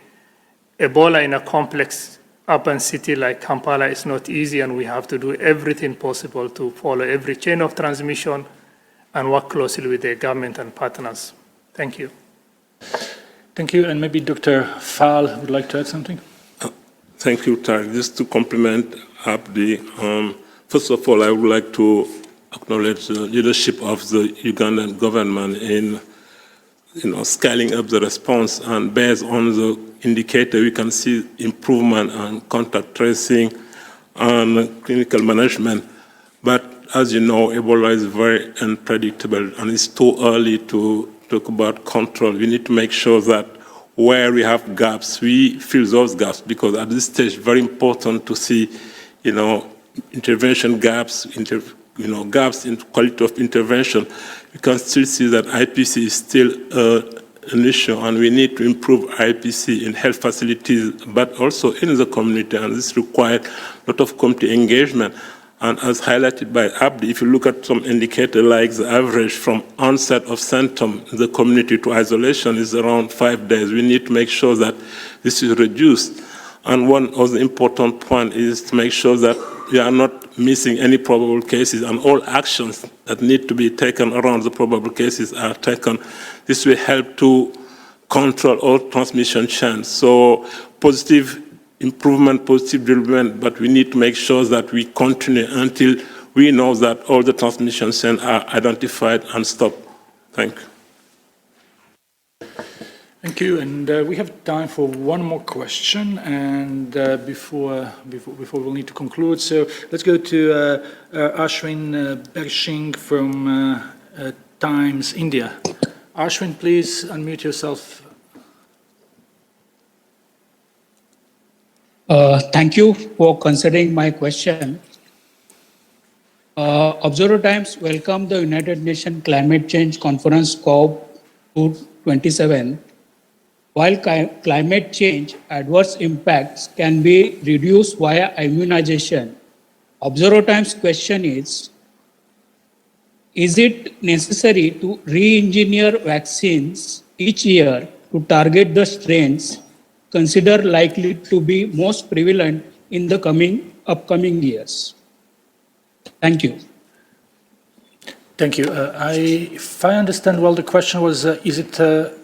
Ebola in a complex urban city like Kampala is not easy, and we have to do everything possible to follow every chain of transmission and work closely with the government and partners. Thank you. Thank you. And maybe Dr. Fall would like to add something? Thank you, Tarek. Just to complement Abdi, first of all, I would like to acknowledge the leadership of the Ugandan government in scaling up the response, and based on the indicator, we can see improvement on contact tracing and clinical management. But as you know, Ebola is very unpredictable, and it's too early to talk about control. We need to make sure that where we have gaps, we fill those gaps, because at this stage, very important to see, intervention gaps, gaps in quality of intervention. You can still see that IPC is still an issue, and we need to improve IPC in health facilities, but also in the community, and this requires a lot of community engagement. And as highlighted by Abdi, if you look at some indicator like the average from onset of symptom in the community to isolation is around 5 days, we need to make sure that this is reduced. And one of the important point is to make sure that we are not missing any probable cases, and all actions that need to be taken around the probable cases are taken. This will help to control all transmission chains. So positive improvement, positive development, but we need to make sure that we continue until we know that all the transmission chains are identified and stopped. Thank you. Thank you. And we have time for one more question, and before we'll need to conclude. So let's go to Ashwin Bershing from Times India. Ashwin, please unmute yourself. Thank you for considering my question. Observer Times welcomed the United Nations Climate Change Conference COP27. While climate change adverse impacts can be reduced via immunization, Observer Times' question is it necessary to re-engineer vaccines each year to target the strains considered likely to be most prevalent in the upcoming years? Thank you. Thank you. If I understand well, the question was,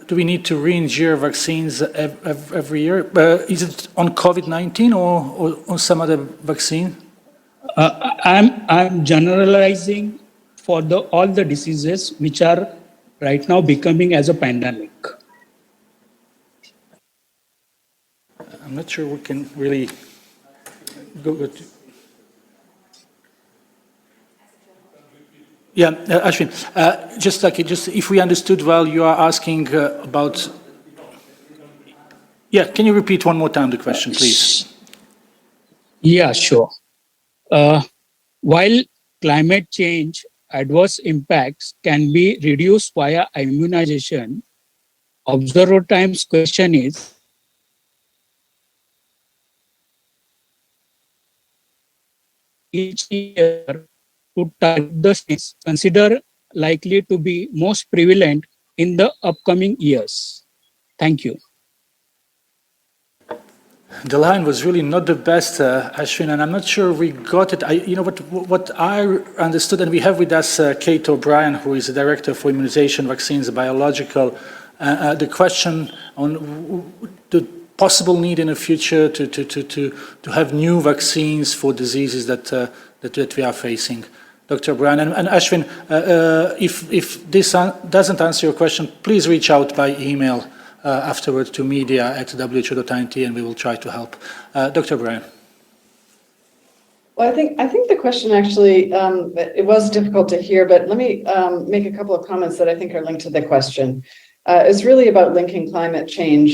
do we need to re-engineer vaccines every year? Is it on COVID-19 or on some other vaccine? I'm generalizing for all the diseases which are right now becoming as a pandemic. I'm not sure we can really go to... Yeah, Ashwin, just if we understood well, you are asking about... Yeah, can you repeat one more time the question, please? Yeah, sure. While climate change adverse impacts can be reduced via immunization. Observer Times question is, each year to target the states considered likely to be most prevalent in the upcoming years? Thank you. The line was really not the best, Ashwin, and I'm not sure we got it. What I understood, and we have with us Kate O'Brien, who is the Director for Immunization, Vaccines, Biological, the question on the possible need in the future to have new vaccines for diseases that we are facing. Dr. O'Brien and Ashwin, if this doesn't answer your question, please reach out by email afterwards to media@who.int, and we will try to help. Dr. O'Brien. Well, I think the question actually, it was difficult to hear, but let me make a couple of comments that I think are linked to the question. It's really about linking climate change,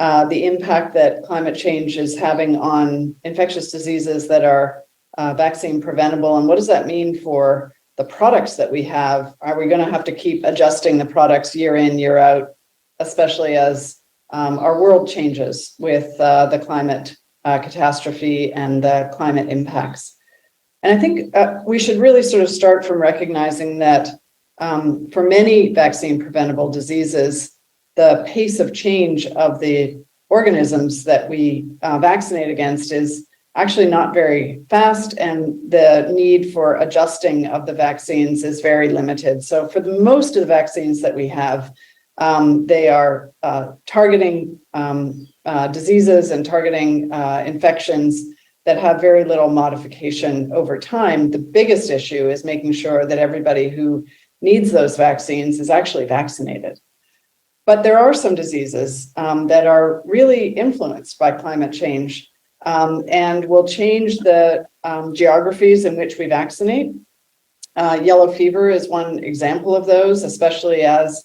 the impact that climate change is having on infectious diseases that are vaccine preventable, and what does that mean for the products that we have? Are we going to have to keep adjusting the products year in, year out, especially as our world changes with the climate catastrophe and the climate impacts? And I think we should really sort of start from recognizing that for many vaccine preventable diseases, the pace of change of the organisms that we vaccinate against is actually not very fast, and the need for adjusting of the vaccines is very limited. So for the most of the vaccines that we have, they are targeting diseases and targeting infections that have very little modification over time. The biggest issue is making sure that everybody who needs those vaccines is actually vaccinated. But there are some diseases that are really influenced by climate change and will change the geographies in which we vaccinate. Yellow fever is one example of those, especially as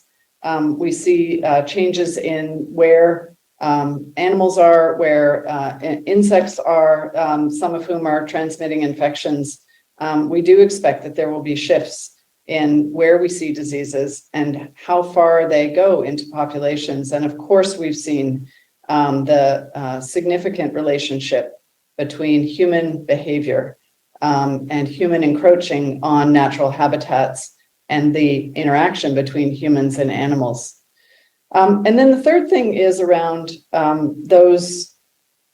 we see changes in where animals are, where insects are, some of whom are transmitting infections. We do expect that there will be shifts in where we see diseases and how far they go into populations. And of course, we've seen the significant relationship between human behavior and human encroaching on natural habitats and the interaction between humans and animals. And then the third thing is around those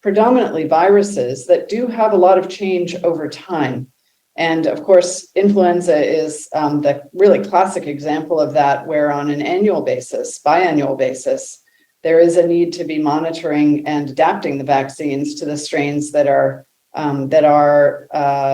predominantly viruses that do have a lot of change over time. And of course, influenza is the really classic example of that, where on an annual basis, biannual basis, there is a need to be monitoring and adapting the vaccines to the strains that are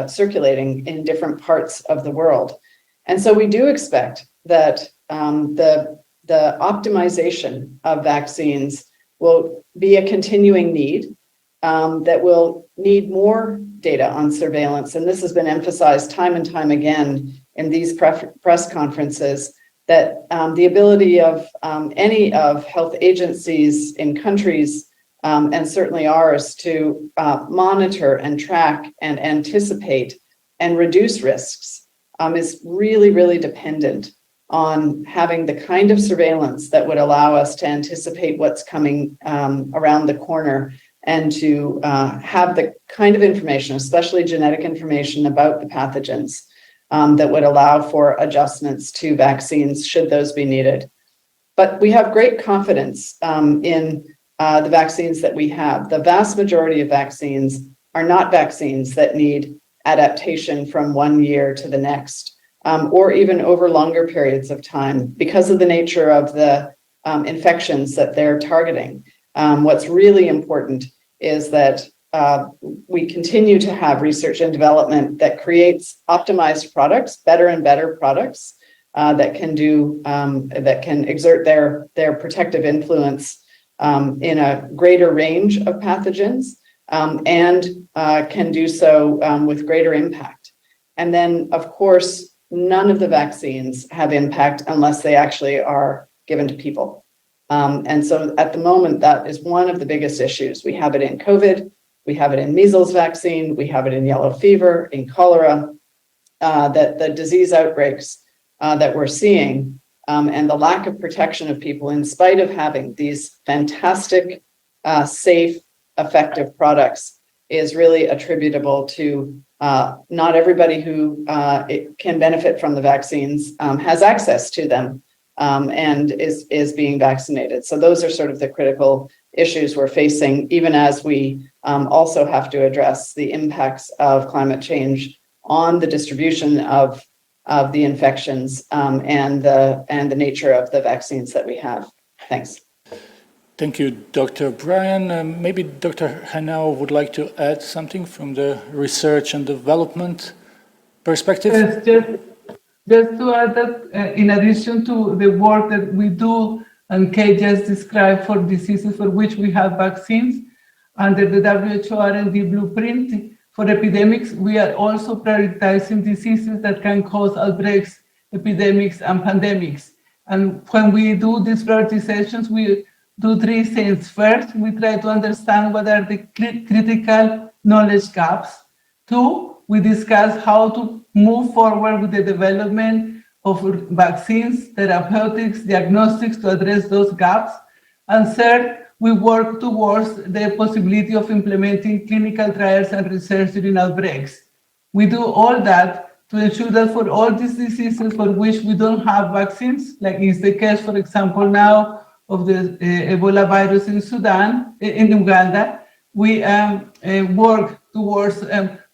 circulating in different parts of the world. And so we do expect that the optimization of vaccines will be a continuing need, that will need more data on surveillance. And this has been emphasized time and time again in these press conferences, that the ability of any of health agencies in countries, and certainly ours, to monitor and track and anticipate and reduce risks is really, really dependent on having the kind of surveillance that would allow us to anticipate what's coming around the corner, and to have the kind of information, especially genetic information about the pathogens, that would allow for adjustments to vaccines should those be needed. But we have great confidence in the vaccines that we have. The vast majority of vaccines are not vaccines that need adaptation from one year to the next, or even over longer periods of time, because of the nature of the infections that they're targeting. What's really important is that we continue to have research and development that creates optimized products, better and better products that can exert their protective influence in a greater range of pathogens, and can do so with greater impact. And then, of course, none of the vaccines have impact unless they actually are given to people. And so at the moment, that is one of the biggest issues. We have it in COVID, we have it in measles vaccine, we have it in yellow fever, in cholera. that the disease outbreaks that we're seeing and the lack of protection of people, in spite of having these fantastic, safe, effective products, is really attributable to not everybody who can benefit from the vaccines has access to them and is being vaccinated. So those are sort of the critical issues we're facing, even as we also have to address the impacts of climate change on the distribution of the infections and the nature of the vaccines that we have. Thanks. Thank you, Dr. Brian. Maybe Dr. Hanau would like to add something from the research and development perspective. Yes, just to add that in addition to the work that we do and Kate just described for diseases for which we have vaccines, under the WHO R&D blueprint for epidemics, we are also prioritizing diseases that can cause outbreaks, epidemics, and pandemics. And when we do these prioritizations, we do three things. First, we try to understand what are the critical knowledge gaps. Two, we discuss how to move forward with the development of vaccines, therapeutics, diagnostics to address those gaps. And third, we work towards the possibility of implementing clinical trials and research during outbreaks. We do all that to ensure that for all these diseases for which we don't have vaccines, like is the case, for example, now of the Ebola virus in Sudan, in Uganda, we work towards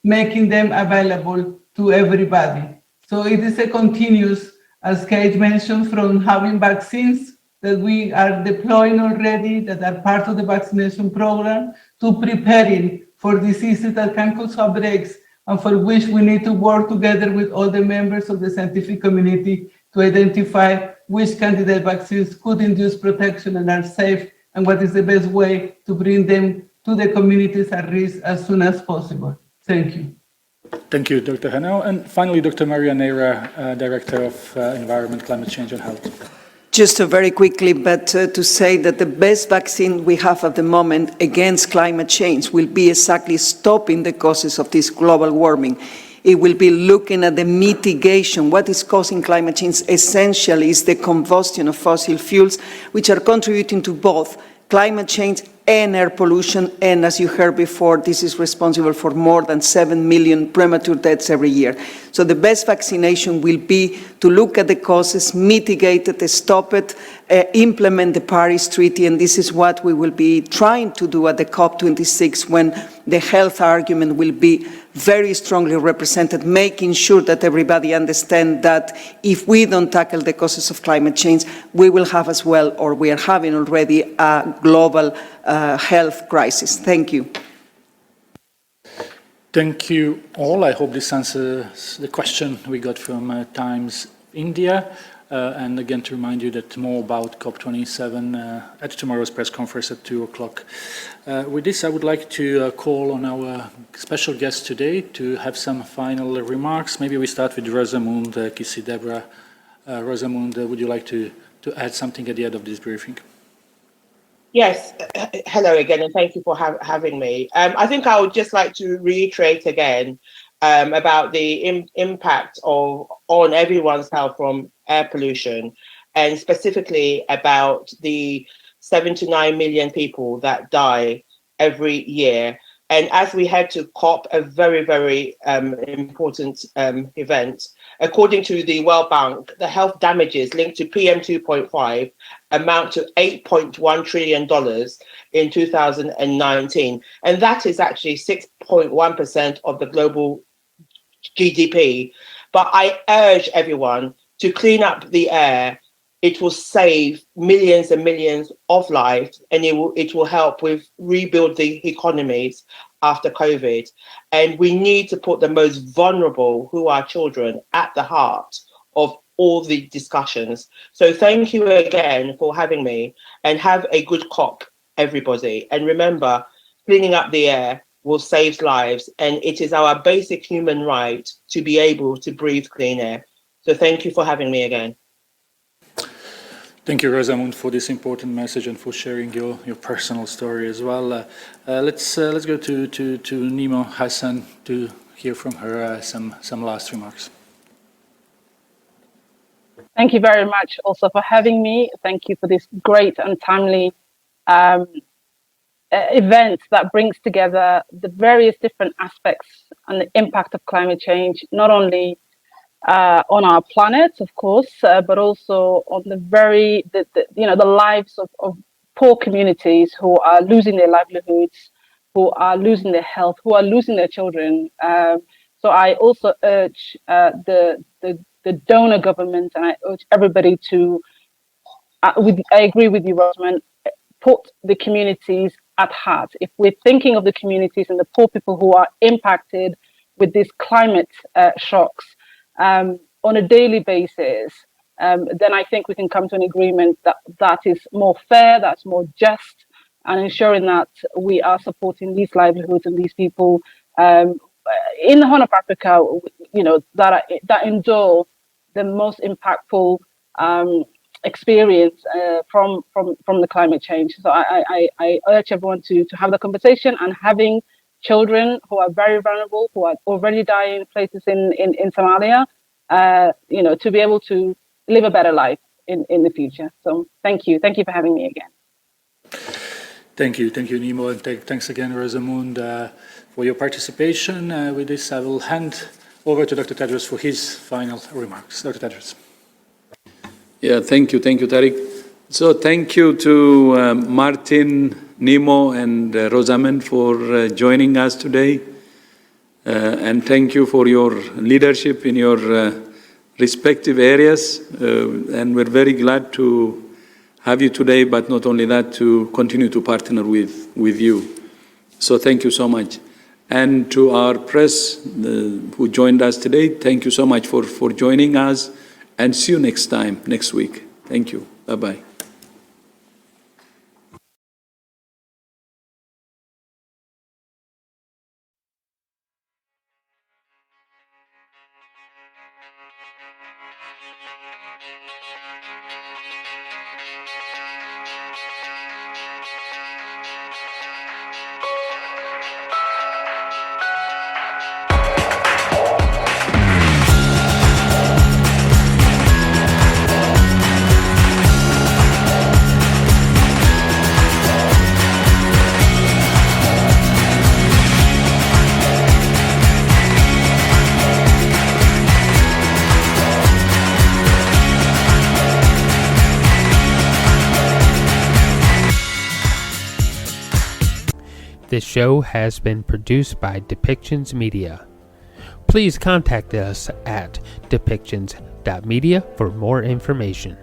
making them available to everybody. So it is a continuous, as Kate mentioned, from having vaccines that we are deploying already, that are part of the vaccination program, to preparing for diseases that can cause outbreaks and for which we need to work together with all the members of the scientific community to identify which candidate vaccines could induce protection and are safe, and what is the best way to bring them to the communities at risk as soon as possible. Thank you. Thank you, Dr. Hanau. And finally, Dr. Maria Neira, Director of Environment, Climate Change and Health. Just very quickly, but to say that the best vaccine we have at the moment against climate change will be exactly stopping the causes of this global warming. It will be looking at the mitigation. What is causing climate change essentially is the combustion of fossil fuels, which are contributing to both climate change and air pollution. And as you heard before, this is responsible for more than 7 million premature deaths every year. So the best vaccination will be to look at the causes, mitigate it, stop it, implement the Paris Treaty, and this is what we will be trying to do at the COP26 when the health argument will be very strongly represented, making sure that everybody understands that if we don't tackle the causes of climate change, we will have as well, or we are having already, a global health crisis. Thank you. Thank you all. I hope this answers the question we got from Times India. And again, to remind you that more about COP27 at tomorrow's press conference at 2 o'clock. With this, I would like to call on our special guest today to have some final remarks. Maybe we start with Rosamund Kisi-Debrah. Rosamund, would you like to add something at the end of this briefing? Yes, hello again, and thank you for having me. I think I would just like to reiterate again about the impact on everyone's health from air pollution, and specifically about the 7 to 9 million people that die every year. And as we head to COP, a very, very important event, according to the World Bank, the health damages linked to PM 2.5 amount to $8.1 trillion in 2019. And that is actually 6.1% of the global GDP. But I urge everyone to clean up the air. It will save millions and millions of lives, and it will help with rebuild the economies after COVID. And we need to put the most vulnerable, who are children, at the heart of all the discussions. So thank you again for having me, and have a good COP, everybody. And remember, cleaning up the air will save lives, and it is our basic human right to be able to breathe clean air. So thank you for having me again. Thank you, Rosamund, for this important message and for sharing your personal story as well. Let's go to Nimo Hassan to hear from her some last remarks. Thank you very much also for having me. Thank you for this great and timely event that brings together the various different aspects and the impact of climate change, not only on our planet, of course, but also on the lives of poor communities who are losing their livelihoods, who are losing their health, who are losing their children. So I also urge the donor government, and I urge everybody to. I agree with you, Rosman. Put the communities at heart. If we're thinking of the communities and the poor people who are impacted with these climate shocks on a daily basis, then I think we can come to an agreement that is more fair, that's more just, and ensuring that we are supporting these livelihoods and these people in the Horn of Africa, that endure the most impactful experience from the climate change. So I urge everyone to have the conversation, and having children who are very vulnerable, who are already dying in places in Somalia, to be able to live a better life in the future. So thank you for having me again. Thank you, Nemo, and thanks again, Rosamund, for your participation. With this, I will hand over to Dr. Tedros for his final remarks. Dr. Tedros. Yeah, thank you, Tariq. So thank you to Martin, Nemo, and Rosamund for joining us today. And thank you for your leadership in your respective areas. And we're very glad to have you today, but not only that, to continue to partner with you. So thank you so much. And to our press who joined us today, thank you so much for joining us. And see you next time, next week. Thank you. Bye-bye. This show has been produced by Depictions Media. Please contact us at depictions.media for more information.